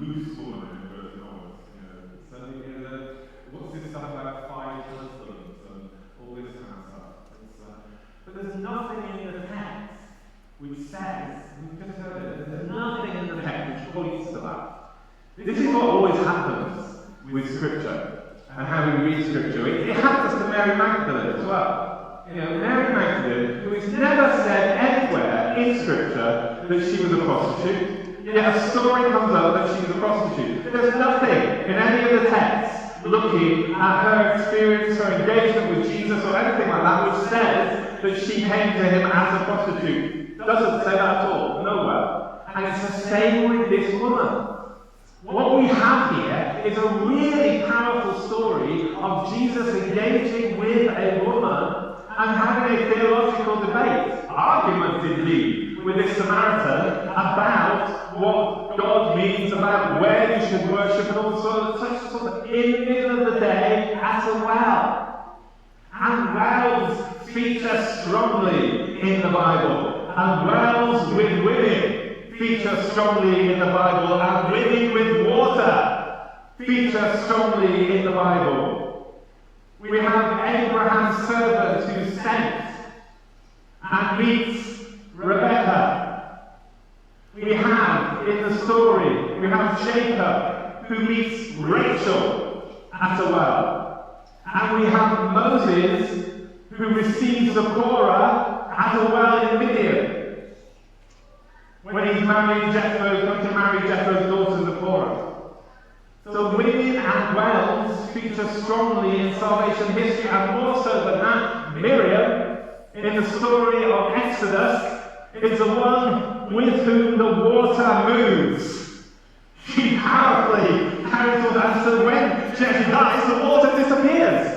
loose woman in inverted commas. What's this stuff about 5 husbands and all this kind of stuff? But there's nothing in the text which says, we've just heard it, there's nothing in the text which points to that. This is what always happens with Scripture and how we read Scripture. It happens to Mary Magdalene as well. Mary Magdalene, who is never said anywhere in Scripture that she was a prostitute, yet a story comes up that she's a prostitute. There's nothing in any of the texts looking at her experience, her engagement with Jesus or anything like that which says that she came to him as a prostitute. Doesn't say that at all, nowhere. And it's the same with this woman. What we have here is a really powerful story of Jesus engaging with a woman and having a theological debate, argument indeed, with this Samaritan about what God means, about where you should worship and all such sort of in the middle of the day at a well. And wells feature strongly in the Bible, and wells with women feature strongly in the Bible, and women with water feature strongly in the Bible. We have Abraham's servant who's sent and meets Rebecca. We have in the story, we have Jacob who meets Rachel at a well. And we have Moses who receives Zipporah at a well in Midian, when he's marrying Jethro, going to marry Jethro's daughter Zipporah. So women and wells feature strongly in salvation history, and more so than that, Miriam, in the story of Exodus, is the one with whom the water moves. She powerfully carries water, and so when she actually dies, the water disappears.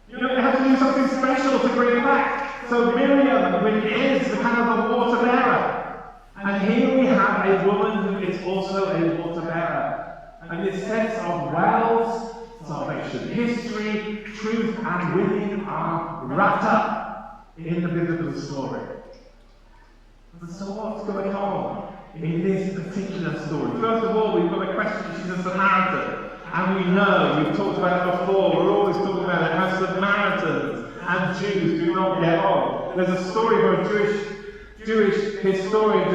They have to do something special to bring it back. So Miriam is the kind of the water bearer. And here we have a woman who is also a water bearer. And this sense of wells, salvation history, truth, and women are wrapped up in the biblical story. And so what's going on in this particular story? First of all, we've got a question. She's a Samaritan. And we know, we've talked about it before, we're always talking about it, how Samaritans and Jews do not get on. There's a story where a Jewish historian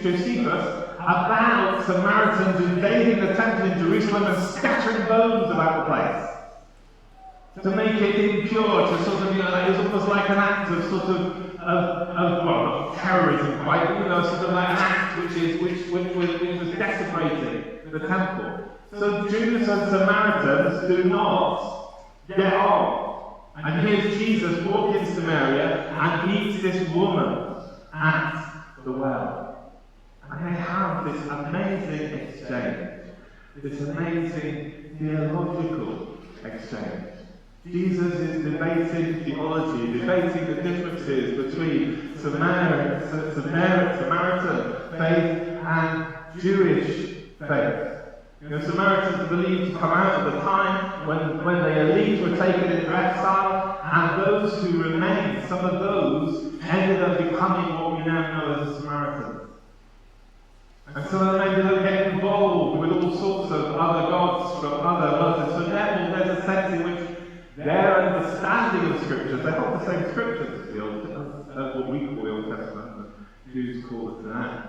Josephus about Samaritans invading the temple in Jerusalem and scattering bones about the place to make it impure, to sort of, it was almost like an act of sort of not terrorism quite, sort of like an act which was desecrating the temple. So Jews and Samaritans do not get on. And here's Jesus walking to Samaria and meets this woman at the well. And they have this amazing exchange, this amazing theological exchange. Jesus is debating theology, debating the differences between Samaritan faith and Jewish faith. Samaritans are believed to come out at the time when the elite were taken into exile, and those who remained, some of those, ended up becoming what we now know as the Samaritans. And some of them ended up getting involved with all sorts of other gods from other religions. So therefore there's a sense in which their understanding of Scriptures, they hold the same Scriptures as the Old Testament, what we call the Old Testament, and Jews call it tonight.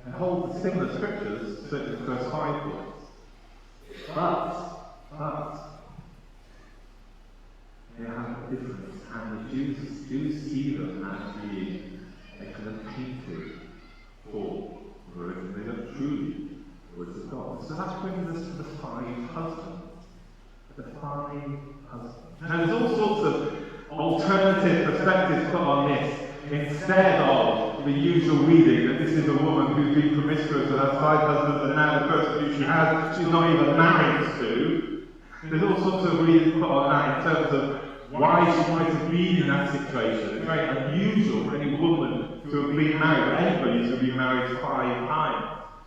They hold the similar Scriptures, certainly the first 5 books. But they have a difference, and the Jews see them as being a kind of painted form, whereas they don't truly words of God. So that brings us to the 5 husbands. The 5 husbands. Now there's all sorts of alternative perspectives put on this, instead of the usual reading that this is a woman who's been promiscuous and has 5 husbands, and now the person who she has, she's not even married to. There's all sorts of readings put on that in terms of why she might have been in that situation. It's very unusual for any woman to have been married, or anybody to have been married 5 times.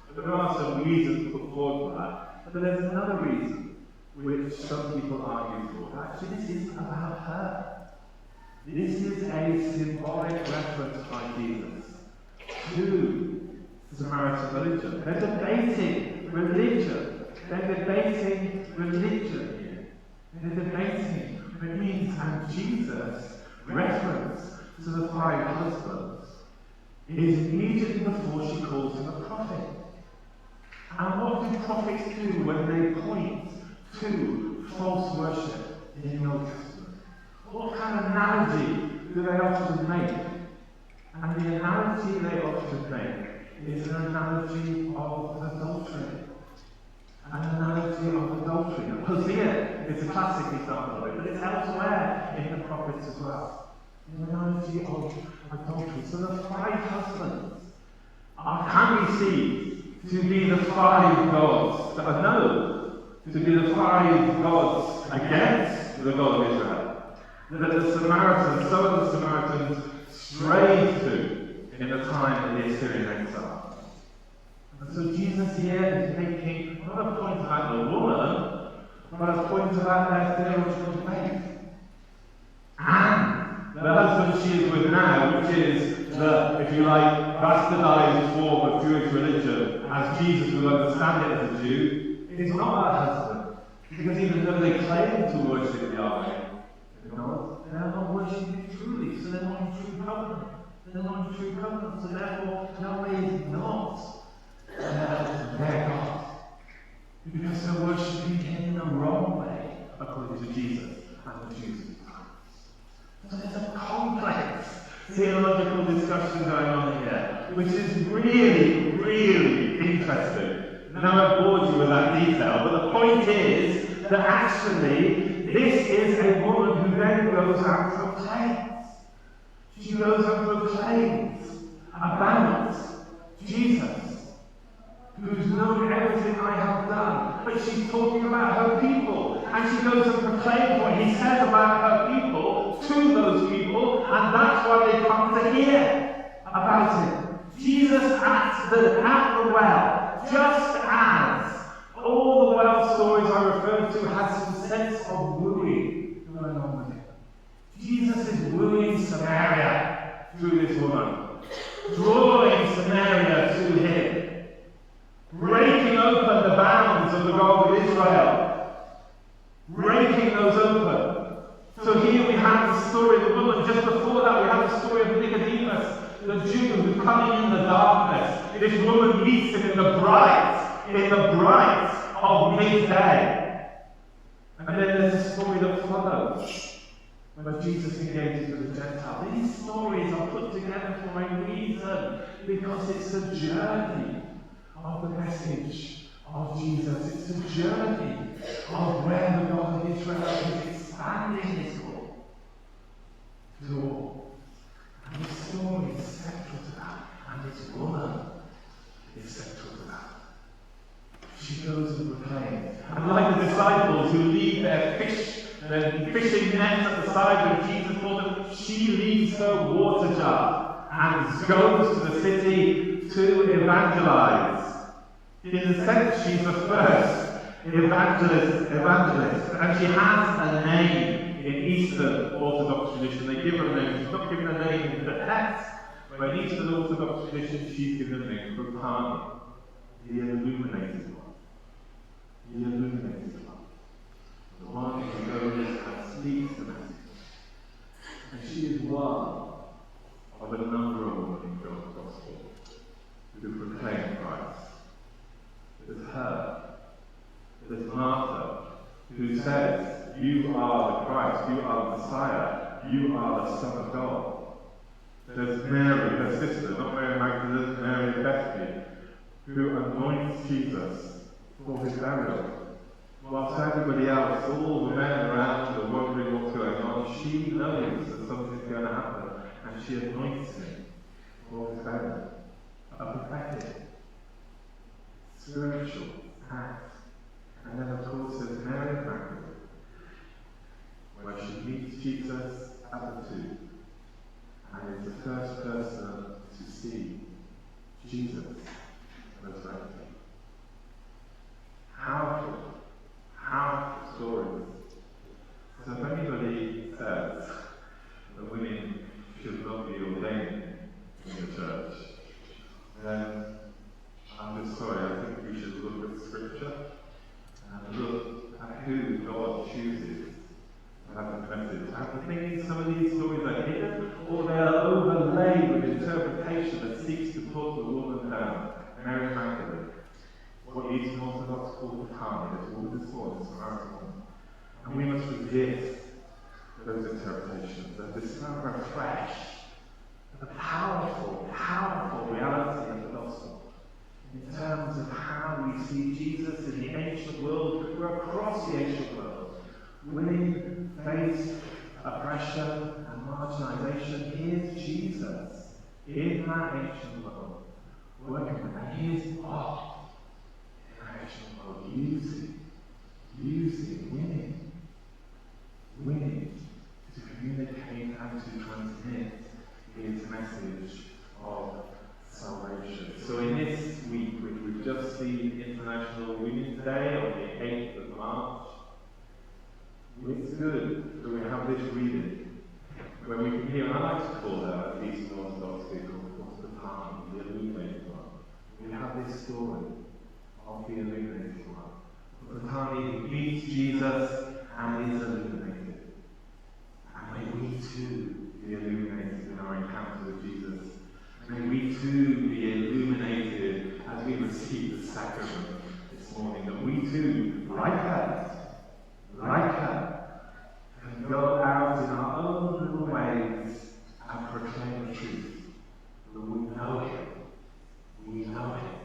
But there are some reasons put forward for that. But there's another reason which some people argue for. Actually, this is about her. This is a symbolic reference by Jesus to the Samaritan religion. They're debating religion. They're debating religion here. They're debating what it means, and Jesus' reference to the 5 husbands is immediately before she calls him a prophet. And what do prophets do when they point to false worship in the Old Testament? What kind of analogy do they often make? And the analogy they often make is an analogy of adultery. An analogy of adultery. And Hosea is a classic example of it, but it's elsewhere in the prophets as well. An analogy of adultery. So the 5 husbands can be seen to be the 5 gods that are known, to be the 5 gods against the God of Israel, that the Samaritans, some of the Samaritans strayed to in the time of the Assyrian exile. And so Jesus here is making not a point about the woman, but a point about their theological faith. And the husband she is with now, which is the, if you like, bastardized form of Jewish religion, as Jesus would understand it as a Jew, is not her husband. Because even though they claim to worship Yahweh, they're not worshipping truly, so they're not in true covenant. They're not in true covenant, so therefore Yahweh is not their God. Because they're worshipping him in the wrong way, according to Jesus and the Jews. So there's a complex theological discussion going on here, which is really, really interesting. Now I've bored you with that detail, but the point is that actually this is a woman who then goes out and proclaims. She goes and proclaims about Jesus, who's known everything I have done. But she's talking about her people, and she goes and proclaims what he says about her people to those people, and that's why they come to hear about him. Jesus at the well, just as all the well stories I referred to had some sense of wooing going on with him. Jesus is wooing Samaria through this woman, drawing Samaria to him, breaking open the bounds of the God of Israel, breaking those open. So here we have the story of the woman. Just before that we have the story of Nicodemus, the Jew who's coming in the darkness. This woman meets him in the bright of midday. And then there's a story that follows, where Jesus engages with the Gentile. These stories are put together for a reason, because it's a journey of the message of Jesus. It's a journey of where the God of Israel is expanding his law to all. And this story is central to that, and this woman is central to that. She goes and proclaims. And like the disciples who leave their fishing nets at the side when Jesus called them, she leaves her water jar and goes to the city to evangelize. In a sense, she's the first evangelist, and she has a name in Eastern Orthodox tradition. They give her a name. She's not given a name in the text, but in Eastern Orthodox tradition, she's given a name, Photini, the illuminated one. The illuminated one. The one who goes and speaks the message. And she is one of a number of women in John's Gospel who proclaim Christ. There's her. There's Martha, who says, "You are the Christ, you are the Messiah, you are the Son of God." There's Mary, her sister, not Mary Magdalene, Mary of Bethany, who anoints Jesus for his burial. Whilst everybody else, all the men around her, wondering what's going on, she knows that something's going to happen, and she anoints him for his burial. A prophetic, spiritual act. And then, of course, there's Mary Magdalene, where she meets Jesus at the tomb, and is the first person to see Jesus resurrected. Powerful stories. So if anybody says that women should not be ordained in the church, then I'm just sorry, I think we should look at the Eastern Orthodox call Photini, that's all this was, and we must resist those interpretations and discover afresh the powerful, powerful reality of the gospel in terms of how we see Jesus in the ancient world, but we're across the ancient world. Women face oppression and marginalisation. Here's Jesus in that ancient world, working with them. He is God in that ancient world, winning to communicate and to transmit his message of salvation. So in this week, we've just seen International Women's Day on the 8th of March. It's good that we have this reading where we can hear, and I like to call her, at least in Orthodox people, what's the part, the illuminated one. We have this story of the illuminated one. Photini meets Jesus and is illuminated. And may we too be illuminated in our encounter with Jesus. May we too be illuminated as we receive the sacrament this morning. That we too, like her, can go out in our own little ways and proclaim the truth. That we know him.